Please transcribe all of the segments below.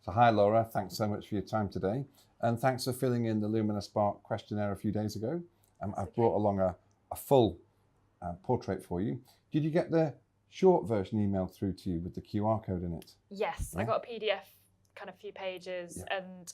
So hi Laura, thanks so much for your time today. And thanks for filling in the Lumina Spark questionnaire a few days ago. I've brought along a full portrait for you. Did you get the short version emailed through to you with the QR code in it? Yes, Yeah? I got a PDF, kind of few pages, and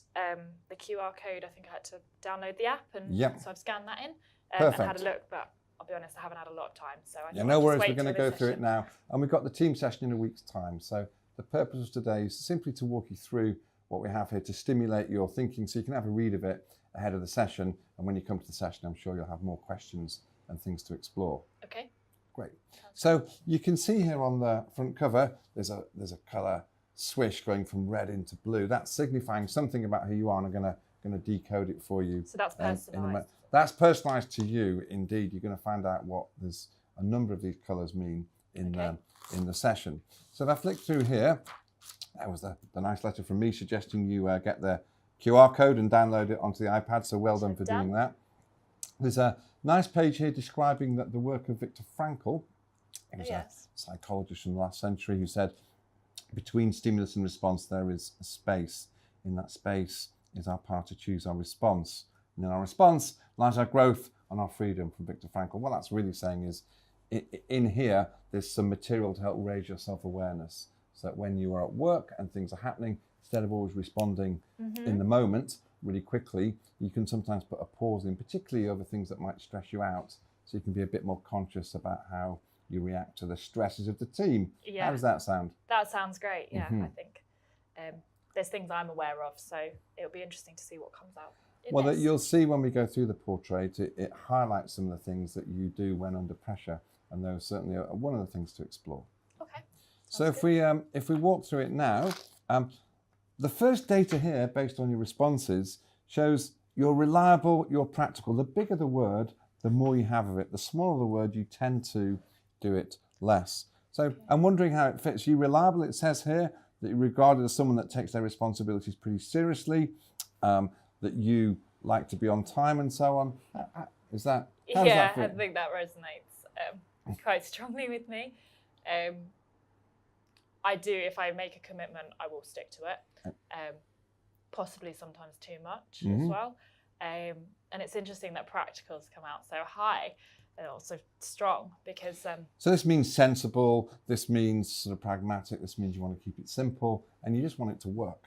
the QR code, I think I had to download the app, and so I've scanned that in and had a look, but I'll be honest, I haven't had a lot of time. So I no worries, we're going to go through it now. And we've got the team session in a week's time. So the purpose of today is simply to walk you through what we have here to stimulate your thinking so you can have a read of it ahead of the session. And when you come to the session, I'm sure you'll have more questions and things to explore. Okay. Great. So you can see here on the front cover, there's a colour swish going from red into blue. That's signifying something about who you are, and I'm going to decode it for you. So that's personalised. That's personalised to you, indeed. You're going to find out what there's a number of these colours mean in the session. So if I flick through here, that was the nice letter from me suggesting you get the QR code and download it onto the iPad. So well done for doing that. There's a nice page here describing that the work of Viktor Frankl. He was a psychologist from the last century who said, between stimulus and response, there is a space. In that space is our power to choose our response. And in our response lies our growth and our freedom, from Viktor Frankl. What that's really saying is, in here, there's some material to help raise your self-awareness. So that when you are at work and things are happening, instead of always responding in the moment really quickly, you can sometimes put a pause in, particularly over things that might stress you out. So you can be a bit more conscious about how you react to the stresses of the team. Yeah. How does that sound? That sounds great, yeah, I think. There's things I'm aware of, so it'll be interesting to see what comes out. Well, you'll see when we go through the portrait, it highlights some of the things that you do when under pressure, and those certainly are one of the things to explore. Okay. So if we walk through it now, the first data here, based on your responses, shows you're reliable, you're practical. The bigger the word, the more you have of it. The smaller the word, you tend to do it less. So I'm wondering how it fits. Are you reliable? It says here that you're regarded as someone that takes their responsibilities pretty seriously, that you like to be on time and so on. Is that? How does that fit? I think that resonates quite strongly with me. I do, if I make a commitment, I will stick to it. Possibly sometimes too much as well. And it's interesting that practicals come out so high and also strong, because so this means sensible, this means sort of pragmatic, this means you want to keep it simple and you just want it to work.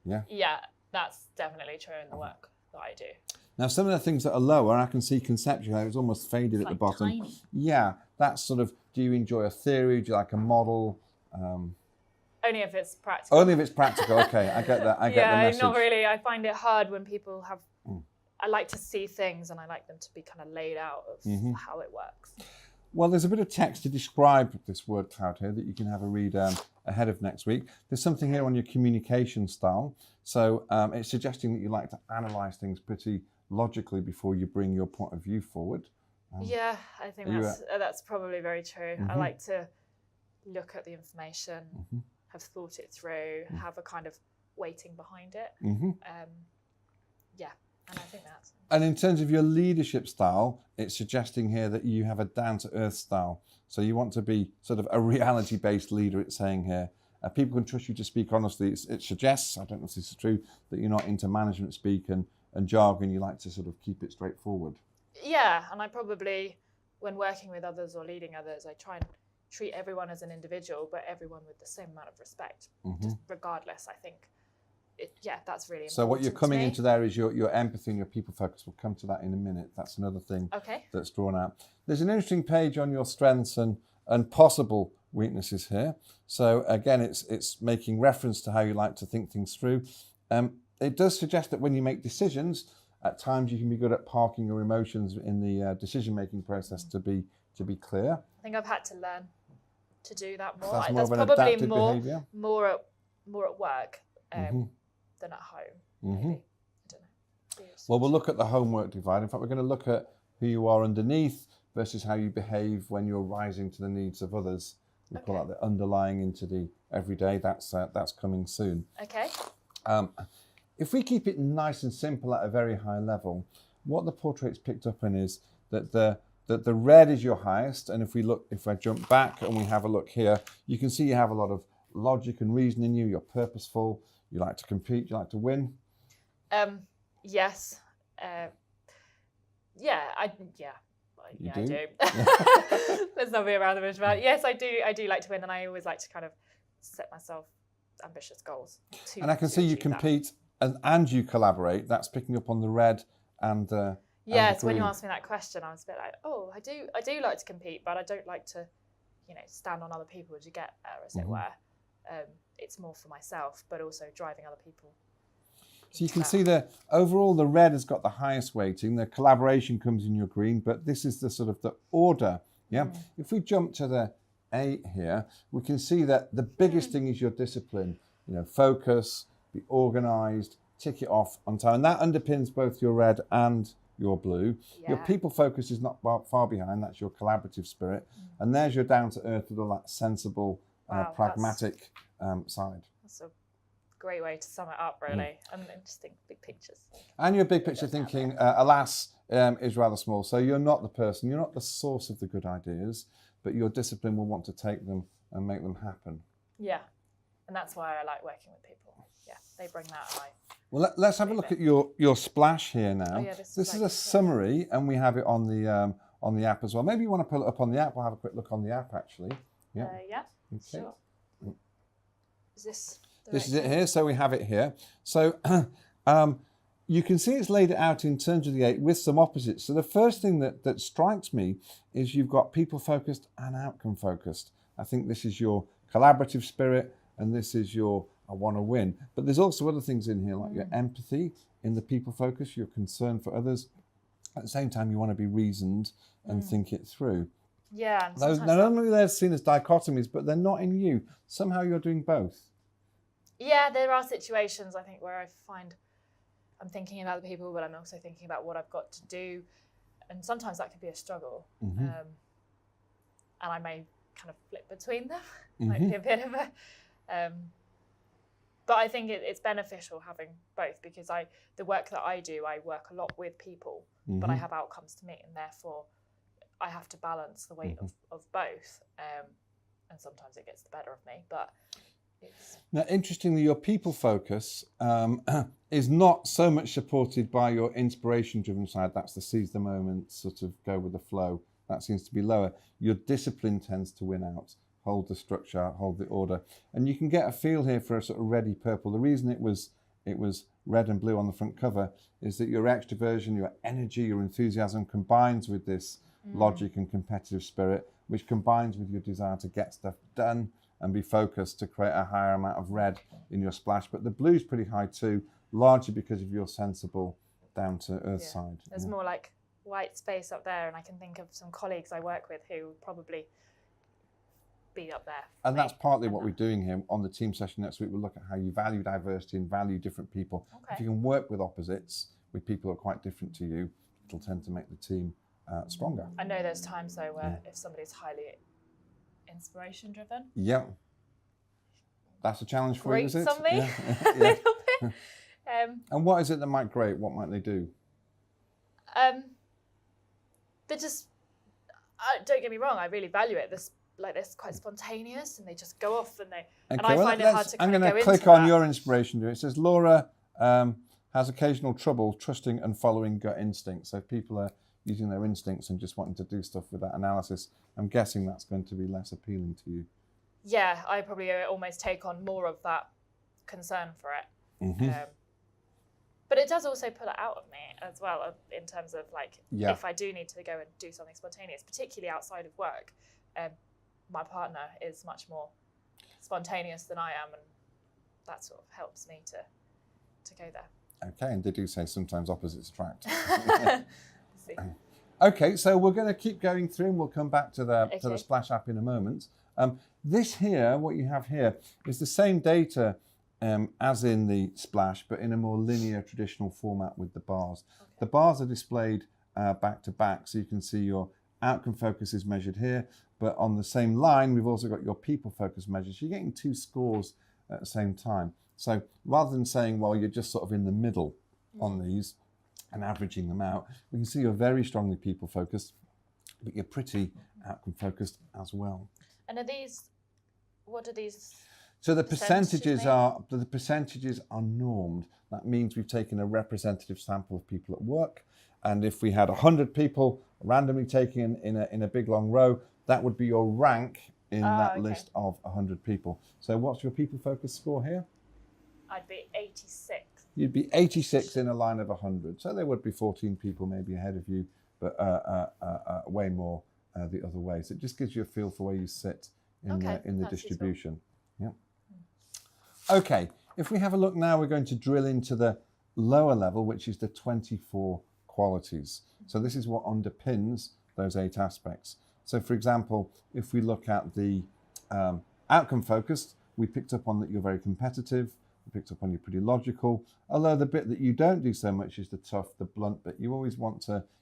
Yeah, that's definitely true in the work that I do. Now some of the things that are lower, I can see conceptually, it's almost faded at the bottom. Tiny. Yeah, that's sort of, do you enjoy a theory, do you like a model? Only if it's practical. Only if it's practical, okay, I get that, I get the message. Not really, I find it hard when people have, I like to see things and I like them to be kind of laid out of how it works. Well, there's a bit of text to describe this word cloud here that you can have a read ahead of next week. There's something here on your communication style. So it's suggesting that you like to analyse things pretty logically before you bring your point of view forward. Yeah, I think that's probably very true. I like to look at the information, have thought it through, have a kind of weighting behind it. Yeah, and I think that's... And in terms of your leadership style, it's suggesting here that you have a down-to-earth style. So you want to be sort of a reality-based leader, it's saying here. People can trust you to speak honestly. It suggests, I don't know if this is true, that you're not into management speak and jargon. You like to sort of keep it straightforward. Yeah, and I probably, when working with others or leading others, I try and treat everyone as an individual, but everyone with the same amount of respect, just regardless, I think. That's really important. So what you're coming into there is your empathy and your people focus. We'll come to that in a minute. That's another thing that's drawn out. There's an interesting page on your strengths and possible weaknesses here. So again, it's making reference to how you like to think things through. It does suggest that when you make decisions, at times you can be good at parking your emotions in the decision-making process to be clear. I think I've had to learn to do that more. So that's that's more of an probably adaptive behaviour. more at work than at home. Maybe. I don't know. Well, we'll look at the homework divide. In fact, we're going to look at who you are underneath versus how you behave when you're rising to the needs of others. We call that the underlying into the everyday. That's coming soon. Okay. If we keep it nice and simple at a very high level, what the portrait's picked up on is that the red is your highest, and if I jump back and we have a look here, you can see you have a lot of logic and reason in you, you're purposeful, you like to compete, you like to win? Yes. I do. Let's not be around the bush about it. Yes, I do like to win, and I always like to kind of set myself ambitious goals. And I can see you compete and you collaborate. That's picking up on the red and yes, when you asked me that question, I was a bit like, oh, I do like to compete, but I don't like to, stand on other people to get there, as it were. It's more for myself, but also driving other people. So you can see that overall the red has got the highest weighting. The collaboration comes in your green, but this is the sort of the order. Yeah. If we jump to the 8 here, we can see that the biggest thing is your discipline. Focus, be organised, tick it off on time, and that underpins both your red and your blue. Yeah. Your people focus is not far behind. That's your collaborative spirit, and there's your down to earth with all that sensible, pragmatic side. That's a great way to sum it up, really. And just think big pictures. And your big picture thinking, alas, is rather small. So you're not the person, you're not the source of the good ideas, but your discipline will want to take them and make them happen. Yeah, and that's why I like working with people. Yeah, they bring that alive. Well, let's have a look at your splash here now. Oh, yeah, this is a summary, and we have it on the app as well. Maybe you want to pull it up on the app. We'll have a quick look on the app, actually. Yeah. Okay. Sure. Is this is it here? So we have it here. So you can see it's laid it out in terms of the 8 with some opposites. So the first thing that strikes me is you've got people focused and outcome focused. I think this is your collaborative spirit, and this is your I want to win. But there's also other things in here, like your empathy in the people focus, your concern for others. At the same time, you want to be reasoned and think it through. Yeah. Not only they're seen as dichotomies, but they're not in you. Somehow you're doing both. Yeah, there are situations, I think, where I find I'm thinking about the people, but I'm also thinking about what I've got to do. And sometimes that can be a struggle. And I may kind of flip between them. Might be a bit of a... but I think it's beneficial having both, because the work that I do, I work a lot with people, but I have outcomes to meet, and therefore I have to balance the weight of both. And sometimes it gets the better of me, but it's... Now, interestingly, your people focus is not so much supported by your inspiration-driven side. That's the seize the moment, sort of go with the flow. That seems to be lower. Your discipline tends to win out. Hold the structure, hold the order. And you can get a feel here for a sort of reddy purple. The reason it was red and blue on the front cover is that your extroversion, your energy, your enthusiasm combines with this logic and competitive spirit, which combines with your desire to get stuff done and be focused to create a higher amount of red in your splash. But the blue's pretty high too, largely because of your sensible down to earth side. There's more like white space up there, and I can think of some colleagues I work with who probably be up there. And that's partly what we're doing here on the team session next week. We'll look at how you value diversity and value different people. Okay. If you can work with opposites, with people who are quite different to you, it'll tend to make the team stronger. I know there's times though where if somebody's highly inspiration driven. Yeah. That's a challenge for you, is it? Something a little bit. And what is it that might grate? What might they do? They're just, don't get me wrong, I really value it. They're quite spontaneous, and they just go off, and I find it hard to I'm going to click on your inspiration. It says Laura has occasional trouble trusting and following gut instincts. So if people are using their instincts and just wanting to do stuff without analysis, I'm guessing that's going to be less appealing to you. Yeah, I probably almost take on more of that concern for it. But it does also pull it out of me as well, in terms of if I do need to go and do something spontaneous, particularly outside of work. My partner is much more spontaneous than I am, and that sort of helps me to go there. Okay, and they do say sometimes opposites attract. Okay, so we're going to keep going through, and we'll come back to the Splash app in a moment. This here, what you have here, is the same data as in the Splash, but in a more linear, traditional format with the bars. Okay. The bars are displayed back to back, so you can see your outcome focus is measured here, but on the same line, we've also got your people focus measures. You're getting 2 scores at the same time. So rather than saying, well, you're just sort of in the middle on these and averaging them out, we can see you're very strongly people focused, but you're pretty outcome focused as well. And what are these? So the percentages are normed. That means we've taken a representative sample of people at work, and if we had 100 people randomly taken in a big long row, that would be your rank in that list of 100 people. So what's your people focus score here? I'd be 86. You'd be 86 in a line of 100. So there would be 14 people maybe ahead of you, but way more the other way. So it just gives you a feel for where you sit in the distribution. Yeah. Okay, if we have a look now, we're going to drill into the lower level, which is the 24 qualities. So this is what underpins those 8 aspects. So for example, if we look at the outcome focused, we picked up on that you're very competitive, we picked up on you're pretty logical, although the bit that you don't do so much is the tough, the blunt bit. You always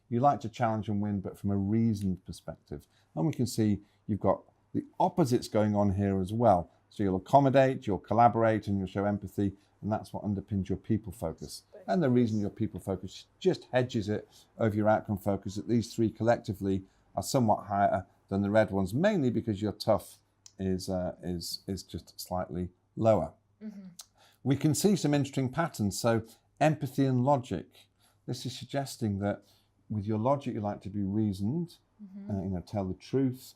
you like to challenge and win, but from a reasoned perspective. And we can see you've got the opposites going on here as well. So you'll accommodate, you'll collaborate, and you'll show empathy, and that's what underpins your people focus. And the reason your people focus just hedges it over your outcome focus, that these 3 collectively are somewhat higher than the red ones, mainly because your tough is just slightly lower. Mm-hmm. We can see some interesting patterns. So empathy and logic. This is suggesting that with your logic, you like to be reasoned, tell the truth,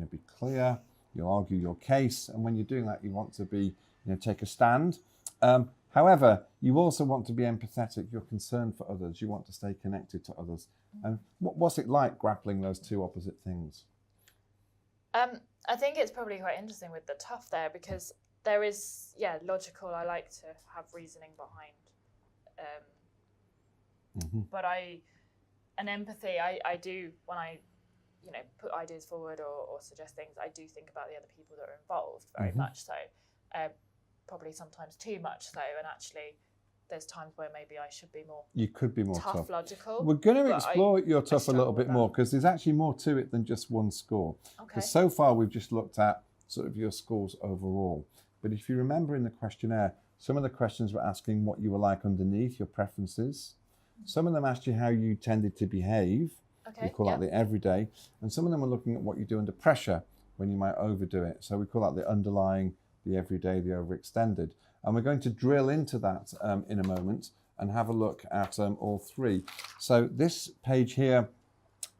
be clear. You'll argue your case, and when you're doing that, you want to be, take a stand. However, you also want to be empathetic. You're concerned for others. You want to stay connected to others. And what's it like grappling those 2 opposite things? I think it's probably quite interesting with the tough there, because there is, logical. I like to have reasoning behind. But empathy, I do, when I put ideas forward or suggest things, I do think about the other people that are involved very much so, probably sometimes too much so, and actually there's times where maybe I should be more tough. Logical. We're going to explore your tough a little bit more, because there's actually more to it than just one score. Because so far we've just looked at sort of your scores overall, but if you remember in the questionnaire, some of the questions were asking what you were like underneath, your preferences. Some of them asked you how you tended to behave. We call that the everyday, and some of them are looking at what you do under pressure when you might overdo it. So we call that the underlying, the everyday, the overextended. And we're going to drill into that in a moment and have a look at all 3. So this page here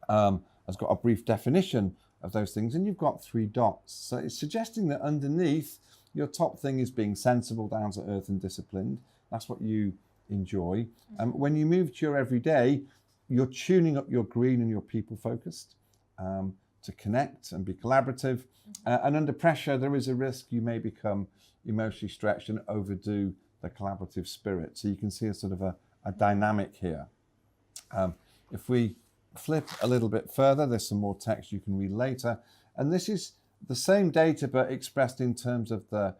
has got a brief definition of those things, and you've got 3 dots. So it's suggesting that underneath, your top thing is being sensible, down to earth and disciplined. That's what you enjoy. When you move to your everyday, you're tuning up your green and your people focused to connect and be collaborative. And under pressure, there is a risk you may become emotionally stretched and overdo the collaborative spirit. So you can see a sort of a dynamic here. If we flip a little bit further, there's some more text you can read later. And this is the same data, but expressed in terms of the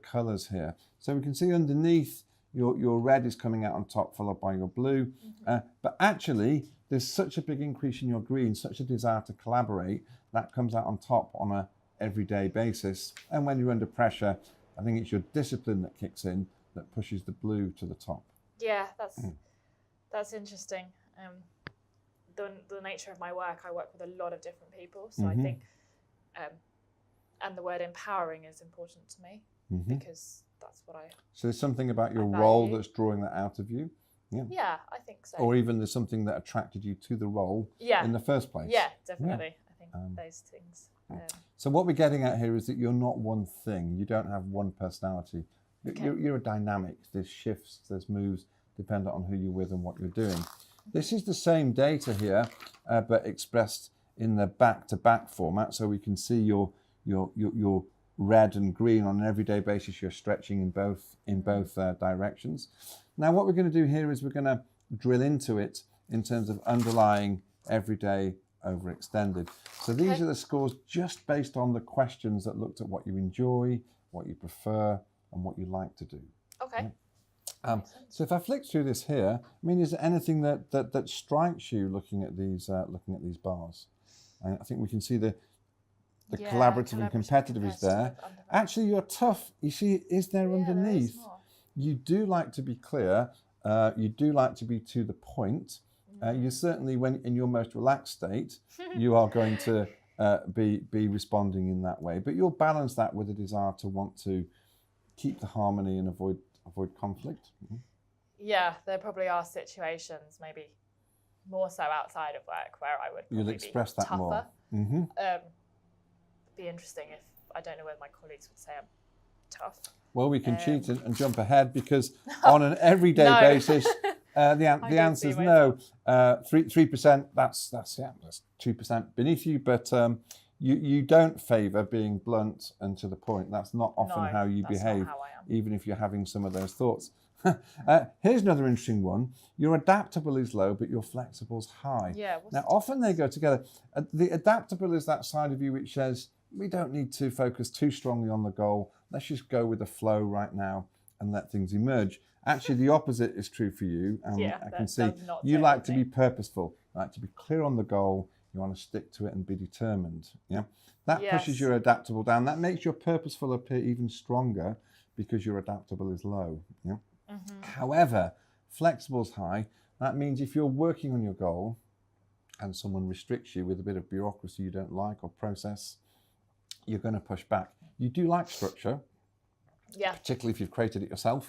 colors here. So we can see underneath, your red is coming out on top, followed by your blue. But actually, there's such a big increase in your green, such a desire to collaborate, that comes out on top on a everyday basis. And when you're under pressure, I think it's your discipline that kicks in, that pushes the blue to the top. Yeah, that's interesting. The nature of my work, I work with a lot of different people. So I think, and the word empowering is important to me, because that's what So there's something about your role that's drawing that out of you? Yeah, I think so. Or even there's something that attracted you to the role in the first place? Yeah, definitely. I think those things. So what we're getting at here is that you're not one thing. You don't have one personality. You're a dynamic. There's shifts, there's moves, dependent on who you're with and what you're doing. This is the same data here, but expressed in the back-to-back format. So we can see your red and green on an everyday basis. You're stretching in both directions. Now what we're going to do here is we're going to drill into it in terms of underlying, everyday, overextended. So these are the scores just based on the questions that looked at what you enjoy, what you prefer, and what you like to do. Okay. So if I flick through this here, I mean, is there anything that strikes you looking at these bars? And I think we can see the collaborative and competitive is there. Actually, you're tough. You see, is there underneath? You do like to be clear. You do like to be to the point. You certainly, when in your most relaxed state, you are going to be responding in that way. But you'll balance that with a desire to want to keep the harmony and avoid conflict. Yeah, there probably are situations, maybe more so outside of work, where I would You'll express that tougher. more. Be interesting if, I don't know whether my colleagues would say I'm tough. Well, we can cheat and jump ahead, because on an everyday basis, the answer is no. 3%. That's 2% beneath you, but you don't favour being blunt and to the point. That's not often how you behave, not how I am. even if you're having some of those thoughts. Here's another interesting one. Your adaptable is low, but your flexible is high. Yeah. Now, often they go together. The adaptable is that side of you which says, we don't need to focus too strongly on the goal. Let's just go with the flow right now and let things emerge. Actually, the opposite is true for you. I can see you like to be purposeful, you like to be clear on the goal. You want to stick to it and be determined. Yeah, that pushes your adaptable down. That makes your purposeful appear even stronger, because your adaptable is low. Yeah. However, flexible is high. That means if you're working on your goal and someone restricts you with a bit of bureaucracy you don't like or process, you're going to push back. You do like structure, particularly if you've created it yourself.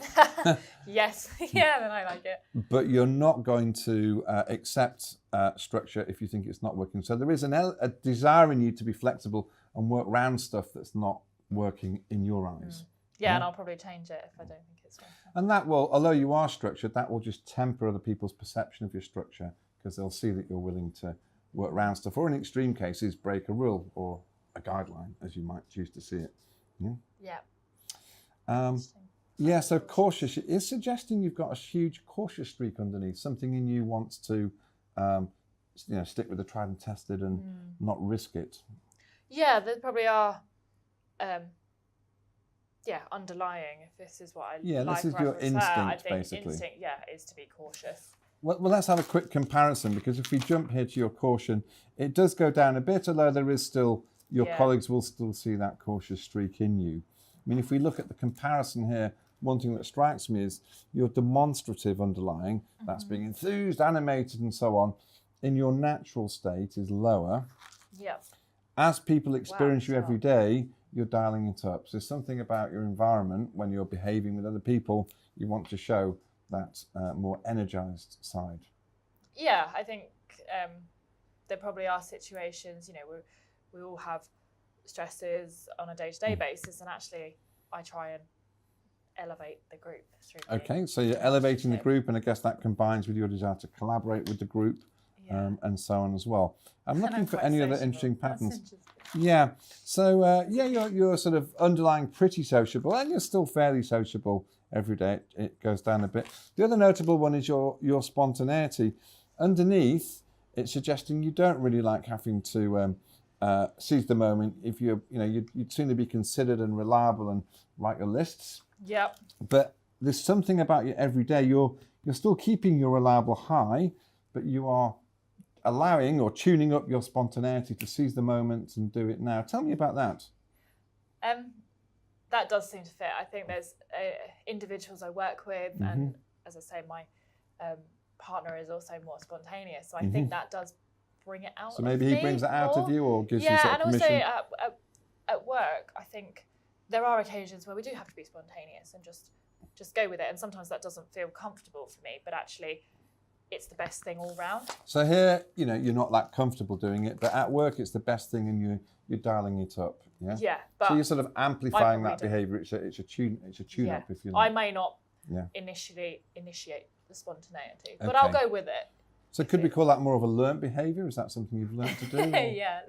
Yes, yeah, then I like it. But you're not going to accept structure if you think it's not working. So there is a desire in you to be flexible and work around stuff that's not working in your eyes. Yeah, and I'll probably change it if I don't think it's working. And that will, although you are structured, that will just temper other people's perception of your structure, because they'll see that you're willing to work around stuff, or in extreme cases, break a rule or a guideline, as you might choose to see it. Yeah, so cautious. It is suggesting you've got a huge cautious streak underneath. Something in you wants to stick with the tried and tested and not risk it. Yeah, there probably are underlying, if this is what I like. This is your instinct, basically. Instinct, is to be cautious. Well, let's have a quick comparison, because if we jump here to your caution, it does go down a bit, although there is still, your colleagues will still see that cautious streak in you. I mean, if we look at the comparison here, one thing that strikes me is your demonstrative underlying, that's being enthused, animated, and so on, in your natural state is lower. Yep. As people experience you every day, you're dialing it up. So there's something about your environment, when you're behaving with other people, you want to show that more energized side. Yeah, I think there probably are situations, we all have stresses on a day-to-day basis, and actually I try and elevate the group through. Okay, so you're elevating the group, and I guess that combines with your desire to collaborate with the group, and so on as well. I'm looking for any other interesting patterns. Yeah, so you're sort of underlying pretty sociable, and you're still fairly sociable every day. It goes down a bit. The other notable one is your spontaneity. Underneath, it's suggesting you don't really like having to seize the moment. If you'd sooner be considered and reliable and write your lists. Yep. But there's something about you every day. You're still keeping your reliable high, but you are allowing or tuning up your spontaneity to seize the moment and do it now. Tell me about that. That does seem to fit. I think there's individuals I work with, and as I say, my partner is also more spontaneous. So I think that does bring it out. So maybe he brings it out of you, or gives you sort of permission. Yeah, and also at work, I think there are occasions where we do have to be spontaneous and just go with it. And sometimes that doesn't feel comfortable for me, but actually it's the best thing all round. So here, you're not that comfortable doing it, but at work it's the best thing, and you're dialing it up. Yeah. Yeah. But so you're sort of amplifying that behaviour. It's a tune up, if you like. I may not initiate the spontaneity, but I'll go with it. So could we call that more of a learnt behaviour? Is that something you've learnt to do?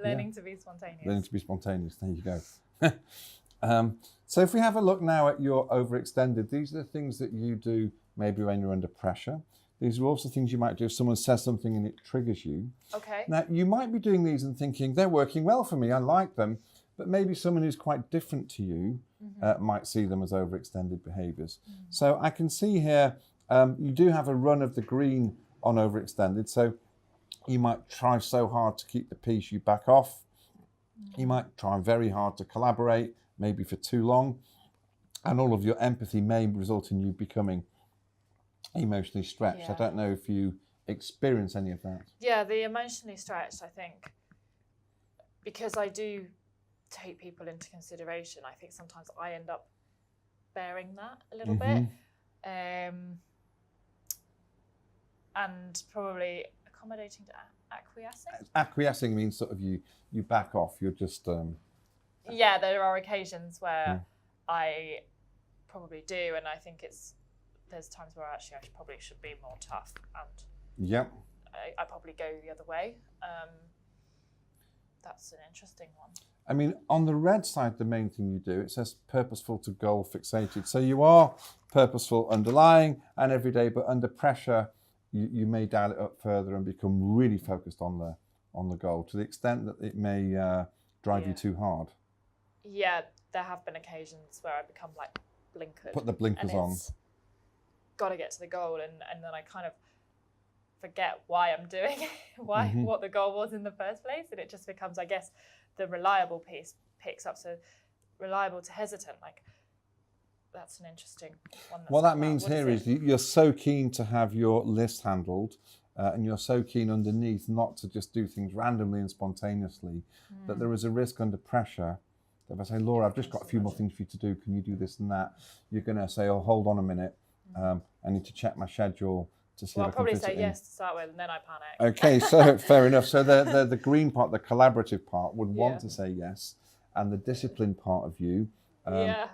Learning to be spontaneous. Learning to be spontaneous. There you go. So if we have a look now at your overextended, these are the things that you do maybe when you're under pressure. These are also things you might do if someone says something and it triggers you. Okay. Now, you might be doing these and thinking, they're working well for me, I like them, but maybe someone who's quite different to you might see them as overextended behaviours. So I can see here, you do have a run of the green on overextended, so you might try so hard to keep the peace, you back off. You might try very hard to collaborate, maybe for too long, and all of your empathy may result in you becoming emotionally stretched. I don't know if you experience any of that. Yeah, the emotionally stretched, I think, because I do take people into consideration, I think sometimes I end up bearing that a little bit. And probably accommodating to acquiescing. Acquiescing means sort of you back off. You're just. Yeah, there are occasions where I probably do, and I think there's times where actually I probably should be more tough, and I probably go the other way. That's an interesting one. I mean, on the red side, the main thing you do, it says purposeful to goal fixated. So you are purposeful underlying and everyday, but under pressure, you may dial it up further and become really focused on the goal to the extent that it may drive you too hard. Yeah, there have been occasions where I become like blinkered. Put the blinkers on. Got to get to the goal, and then I kind of forget why I'm doing it, what the goal was in the first place, and it just becomes, I guess, the reliable piece picks up. So reliable to hesitant, like that's an interesting one. What that means here is you're so keen to have your list handled, and you're so keen underneath not to just do things randomly and spontaneously, that there is a risk under pressure that if I say, Laura, I've just got a few more things for you to do, can you do this and that? You're going to say, oh, hold on a minute, I need to check my schedule to see if I can I'll probably fit say it yes in. to start with, and then I panic. Okay, so fair enough. So the green part, the collaborative part, would want to say yes, and the disciplined part of you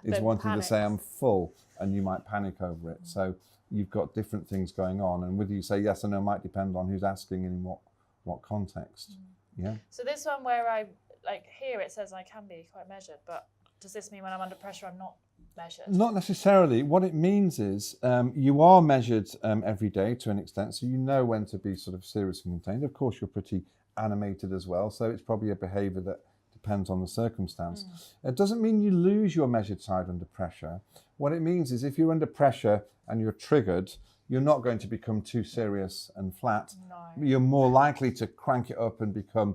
is wanting to say I'm full, and you might panic over it. So you've got different things going on, and whether you say yes or no might depend on who's asking and in what context. Yeah. So this one where I like here it says I can be quite measured, but does this mean when I'm under pressure I'm not measured? Not necessarily. What it means is you are measured every day to an extent, so you know when to be sort of serious and contained. Of course, you're pretty animated as well, so it's probably a behaviour that depends on the circumstance. It doesn't mean you lose your measured side under pressure. What it means is if you're under pressure and you're triggered, you're not going to become too serious and flat. No. You're more likely to crank it up and become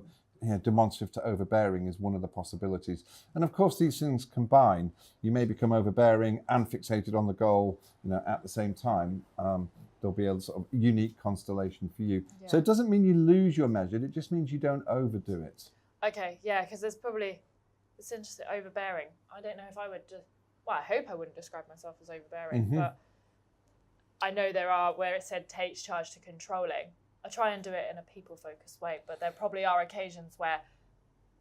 demonstrative to overbearing is one of the possibilities. And of course, these things combine. You may become overbearing and fixated on the goal, at the same time. There'll be a sort of unique constellation for you. Yeah. So it doesn't mean you lose your measured, it just means you don't overdo it. Okay, yeah, because it's interesting, overbearing. I don't know if I would I hope I wouldn't describe myself as overbearing, but I know there are where it said takes charge to controlling. I try and do it in a people-focused way, but there probably are occasions where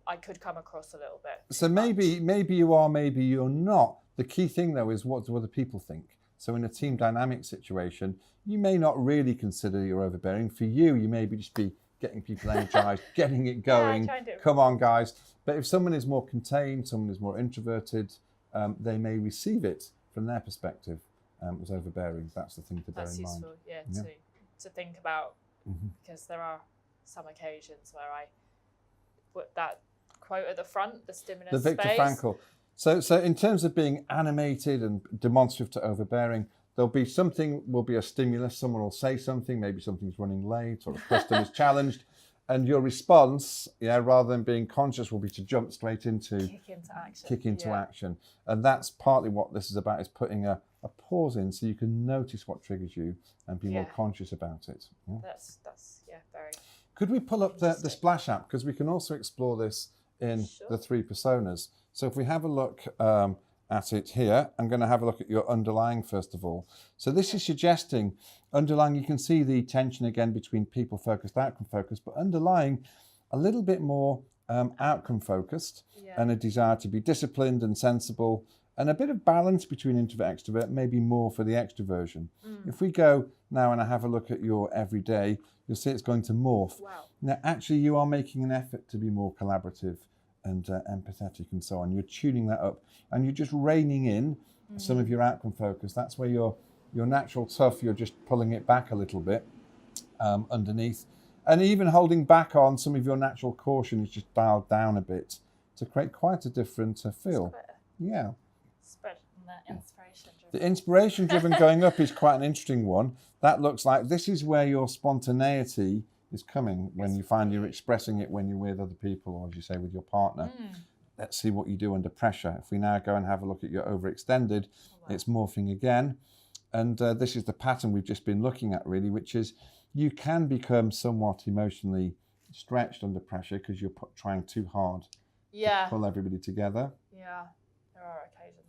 I could come across a little bit. So maybe you are, maybe you're not. The key thing, though, is what do other people think? So in a team dynamic situation, you may not really consider you're overbearing. For you may just be getting people energized, getting it going. Come on, guys. But if someone is more contained, someone is more introverted, they may receive it from their perspective as overbearing. That's the thing to bear in mind. That's useful, to think about. Because there are some occasions where I put that quote at the front, the stimulus The Viktor Frankl. So in terms of being animated and demonstrative to overbearing, will be a stimulus, someone will say something, maybe something's running late or a customer's challenged, and your response, rather than being conscious, will be to jump straight into kick into action. And that's partly what this is about, is putting a pause in so you can notice what triggers you and be more conscious about it. Yeah? That's very. Could we pull up the Splash app? Because we can also explore this in the 3 personas. So if we have a look at it here, I'm going to have a look at your underlying first of all. So this is suggesting underlying, you can see the tension again between people focused, outcome focused, but underlying a little bit more outcome focused and a desire to be disciplined and sensible, and a bit of balance between introvert extrovert, maybe more for the extroversion. If we go now and I have a look at your everyday, you'll see it's going to morph. Wow. Now, actually, you are making an effort to be more collaborative and empathetic and so on. You're tuning that up, and you're just reining in some of your outcome focus. That's where your natural tough, you're just pulling it back a little bit underneath. And even holding back on some of your natural caution is just dialed down a bit to create quite a different feel. Yeah. Spread from the inspiration driven. The inspiration driven going up is quite an interesting one. That looks like this is where your spontaneity is coming when you find you're expressing it when you're with other people, or as you say, with your partner. Let's see what you do under pressure. If we now go and have a look at your overextended, it's morphing again. And this is the pattern we've just been looking at, really, which is you can become somewhat emotionally stretched under pressure because you're trying too hard to pull everybody together. Yeah, there are occasions.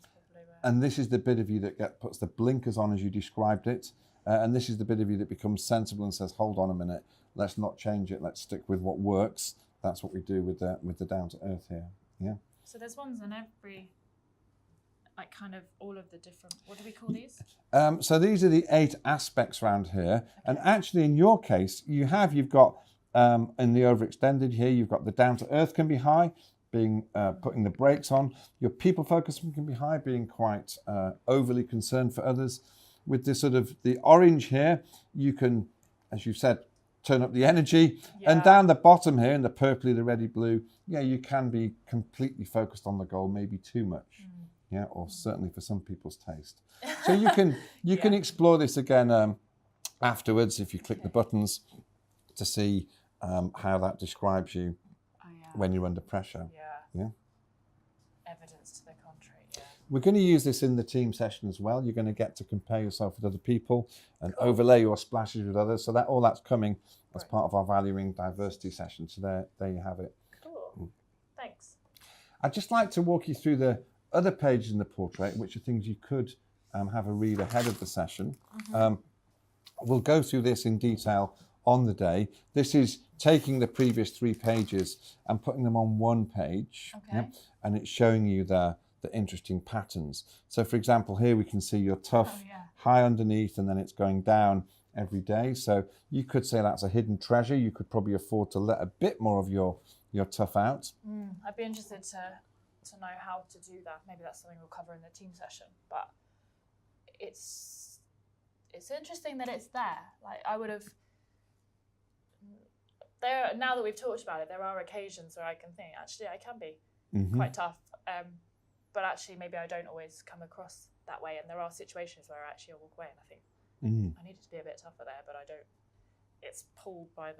And this is the bit of you that puts the blinkers on as you described it. And this is the bit of you that becomes sensible and says, hold on a minute, let's not change it, let's stick with what works. That's what we do with the down to earth here. Yeah. So there's ones in every, like kind of all of the different, what do we call these? So these are the 8 aspects around here. Okay. And actually in your case, you've got in the overextended here, you've got the down to earth can be high, being putting the brakes on. Your people focus can be high, being quite overly concerned for others. With this sort of the orange here, you can, as you said, turn up the energy. Yeah. And down the bottom here in the purpley, the reddy blue, yeah, you can be completely focused on the goal, maybe too much. Yeah, or certainly for some people's taste. So you can explore this again afterwards if you click the buttons to see how that describes you when you're under pressure. Yeah. Evidence to the contrary. Yeah. We're going to use this in the team session as well. You're going to get to compare yourself with other people and overlay your splashes with others. So all that's coming as part of our valuing diversity session. So there you have it. Cool. Thanks. I'd just like to walk you through the other pages in the portrait, which are things you could have a read ahead of the session. We'll go through this in detail on the day. This is taking the previous 3 pages and putting them on one page. Okay. Yeah, and it's showing you the interesting patterns. So for example, here we can see your tough high underneath and then it's going down every day. So you could say that's a hidden treasure. You could probably afford to let a bit more of your tough out. I'd be interested to know how to do that. Maybe that's something we'll cover in the team session, but it's interesting that it's there. Like I would have, now that we've talked about it, there are occasions where I can think, actually I can be quite tough, but actually maybe I don't always come across that way, and there are situations where I actually walk away and I think I needed to be a bit tougher there, but I don't, it's pulled by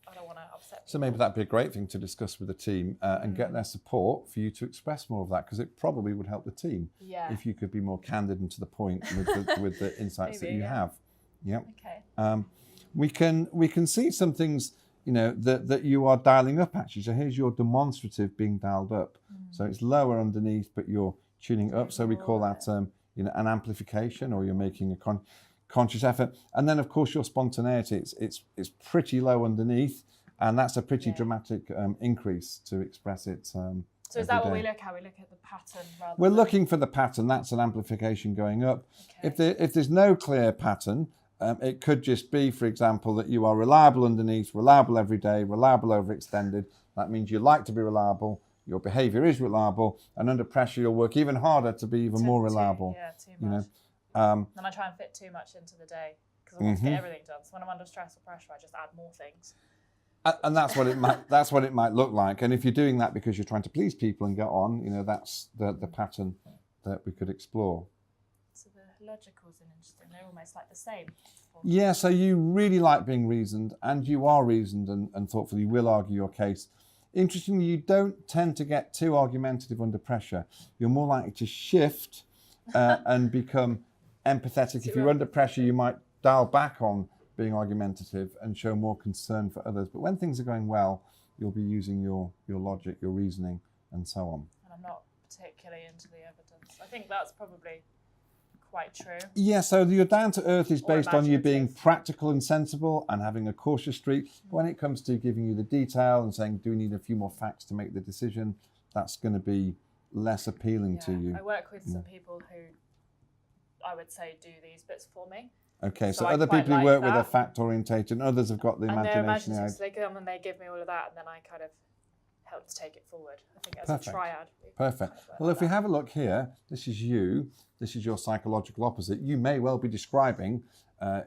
I don't want to upset people. So maybe that'd be a great thing to discuss with the team and get their support for you to express more of that, because it probably would help the team if you could be more candid and to the point with the insights that you have. Yeah. Okay. We can see some things, that you are dialing up actually. So here's your demonstrative being dialed up. So it's lower underneath, but you're tuning up. So we call that an amplification, or you're making a conscious effort. And then of course your spontaneity, it's pretty low underneath, and that's a pretty dramatic increase to express it. So is that what we look at? We look at the pattern rather We're looking for the pattern. That's an amplification going up. Okay. If there's no clear pattern, it could just be, for example, that you are reliable underneath, reliable every day, reliable overextended. That means you like to be reliable, your behavior is reliable, and under pressure you'll work even harder to be even more reliable. Too much. Then I try and fit too much into the day because I want to get everything done. So when I'm under stress or pressure, I just add more things. And that's what it might look like. And if you're doing that because you're trying to please people and get on, that's the pattern that we could explore. So the logicals are interesting. They're almost like the same. Yeah, so you really like being reasoned, and you are reasoned and thoughtful. You will argue your case. Interestingly, you don't tend to get too argumentative under pressure. You're more likely to shift and become empathetic. If you're under pressure, you might dial back on being argumentative and show more concern for others. But when things are going well, you'll be using your logic, your reasoning, and so on. And I'm not particularly into the evidence. I think that's probably quite true. Yeah, so your down to earth is based on you being practical and sensible and having a cautious streak. When it comes to giving you the detail and saying, do we need a few more facts to make the decision, that's going to be less appealing to you. I work with some people who I would say do these bits for me. Okay, so other people who work with are fact orientated, and others have got the imagination. So they come and they give me all of that, and then I kind of help to take it forward. I think as a triad. Perfect. Well, if we have a look here, this is you. This is your psychological opposite. You may well be describing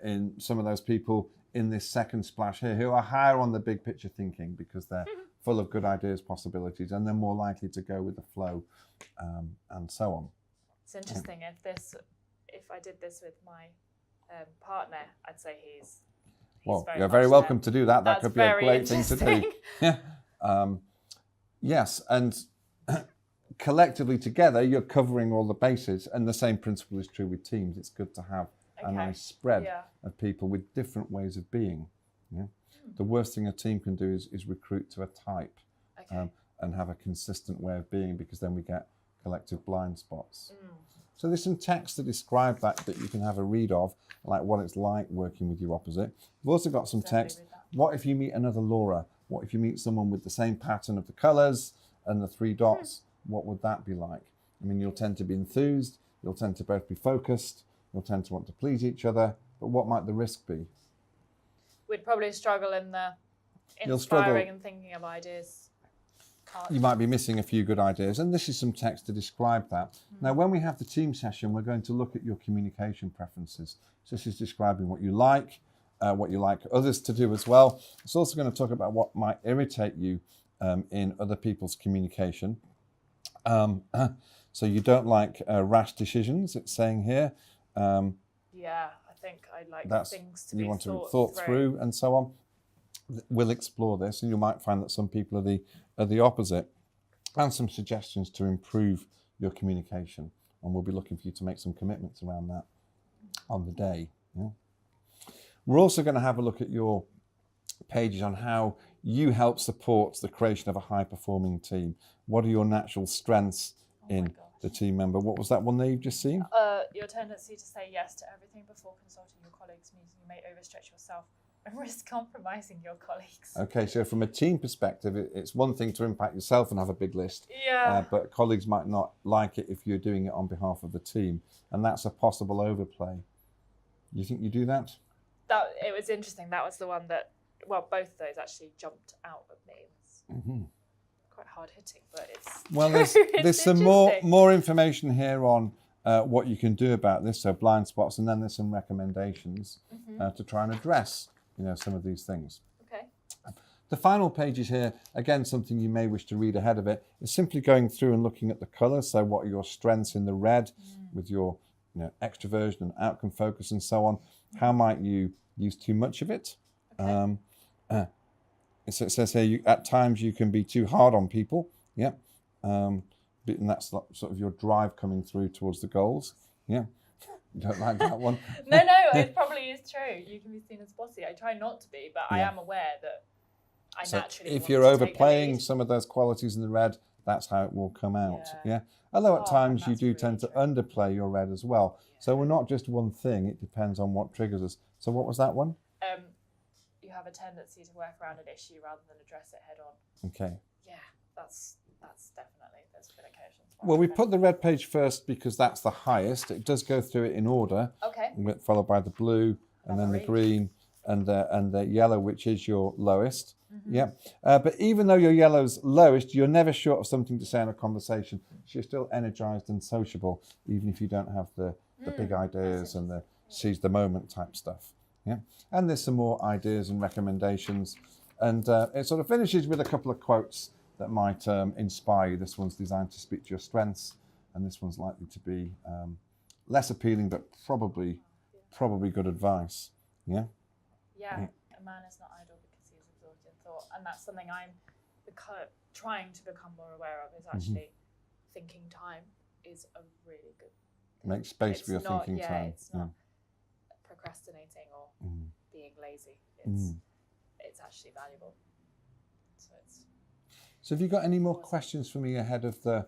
in some of those people in this second splash here who are higher on the big picture thinking because they're full of good ideas, possibilities, and they're more likely to go with the flow and so on. It's interesting. If I did this with my partner, I'd say he's well, you're very welcome to do that. That could be a great thing to do. Yeah. Yes, and collectively together, you're covering all the bases, and the same principle is true with teams. It's good to have a nice spread of people with different ways of being. Yeah? The worst thing a team can do is recruit to a type and have a consistent way of being, because then we get collective blind spots. So there's some text to describe that you can have a read of, like what it's like working with your opposite. We've also got some text. What if you meet another Laura? What if you meet someone with the same pattern of the colours and the 3 dots? What would that be like? I mean, you'll tend to be enthused. You'll tend to both be focused. You'll tend to want to please each other. But what might the risk be? We'd probably struggle in the inspiring and thinking of ideas. You might be missing a few good ideas, and this is some text to describe that. Now, when we have the team session, we're going to look at your communication preferences. So this is describing what you like others to do as well. It's also going to talk about what might irritate you in other people's communication. So you don't like rash decisions, it's saying here. Yeah, I think I'd like things to be thought through and so on. We'll explore this, and you might find that some people are the opposite, and some suggestions to improve your communication. And we'll be looking for you to make some commitments around that on the day. Yeah. We're also going to have a look at your pages on how you help support the creation of a high-performing team. What are your natural strengths in the team member? What was that one that you've just seen? Your tendency to say yes to everything before consulting your colleagues means you may overstretch yourself and risk compromising your colleagues. Okay, so from a team perspective, it's one thing to impact yourself and have a big list, but colleagues might not like it if you're doing it on behalf of the team, and that's a possible overplay. You think you do that? It was interesting. That was the one that, well, both of those actually jumped out at me. It's quite hard hitting, but it's there's some more information here on what you can do about this, so blind spots, and then there's some recommendations to try and address some of these things. Okay. The final pages here, again, something you may wish to read ahead of it, is simply going through and looking at the colours. So what are your strengths in the red with your extroversion and outcome focus and so on? How might you use too much of it? Okay. So it says here, at times you can be too hard on people. Yeah. And that's sort of your drive coming through towards the goals. Yeah. You don't like that one? No, it probably is true. You can be seen as bossy. I try not to be, but I am aware that I naturally if you're overplaying some of those qualities in the red, that's how it will come out. Yeah. Although at times you do tend to underplay your red as well. So we're not just one thing. It depends on what triggers us. So what was that one? You have a tendency to work around an issue rather than address it head on. Okay. Yeah, that's definitely, there's been occasions. Well, we put the red page first because that's the highest. It does go through it in order. Okay. Followed by the blue, and then the green, and the yellow, which is your lowest. Yeah. But even though your yellow's lowest, you're never short of something to say in a conversation. So you're still energized and sociable, even if you don't have the big ideas and the seize the moment type stuff. Yeah. And there's some more ideas and recommendations. And it sort of finishes with a couple of quotes that might inspire you. This one's designed to speak to your strengths, and this one's likely to be less appealing, but probably good advice. Yeah? Yeah, a man is not idle because he is absorbed in thought. And that's something I'm trying to become more aware of, is actually thinking time is a really good thing. Make space for your thinking time. It's not procrastinating or being lazy. It's actually valuable. So have you got any more questions for me ahead of the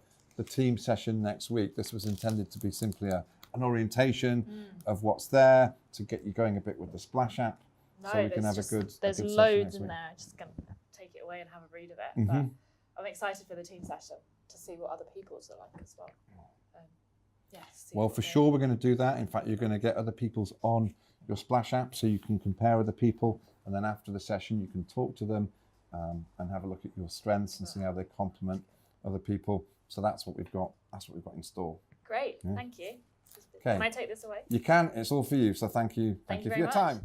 team session next week? This was intended to be simply an orientation of what's there to get you going a bit with the Splash app. No, so we can have there's loads in there. Just going to take it away and have a read of it. But I'm excited for the team session to see what other people's are like as well. Well, for sure we're going to do that. In fact, you're going to get other people's on your Splash app so you can compare other people, and then after the session you can talk to them and have a look at your strengths and see how they complement other people. So that's what we've got. That's what we've got in store. Great, thank you. Okay. Can I take this away? You can. It's all for you. So thank you. Thank you for your time.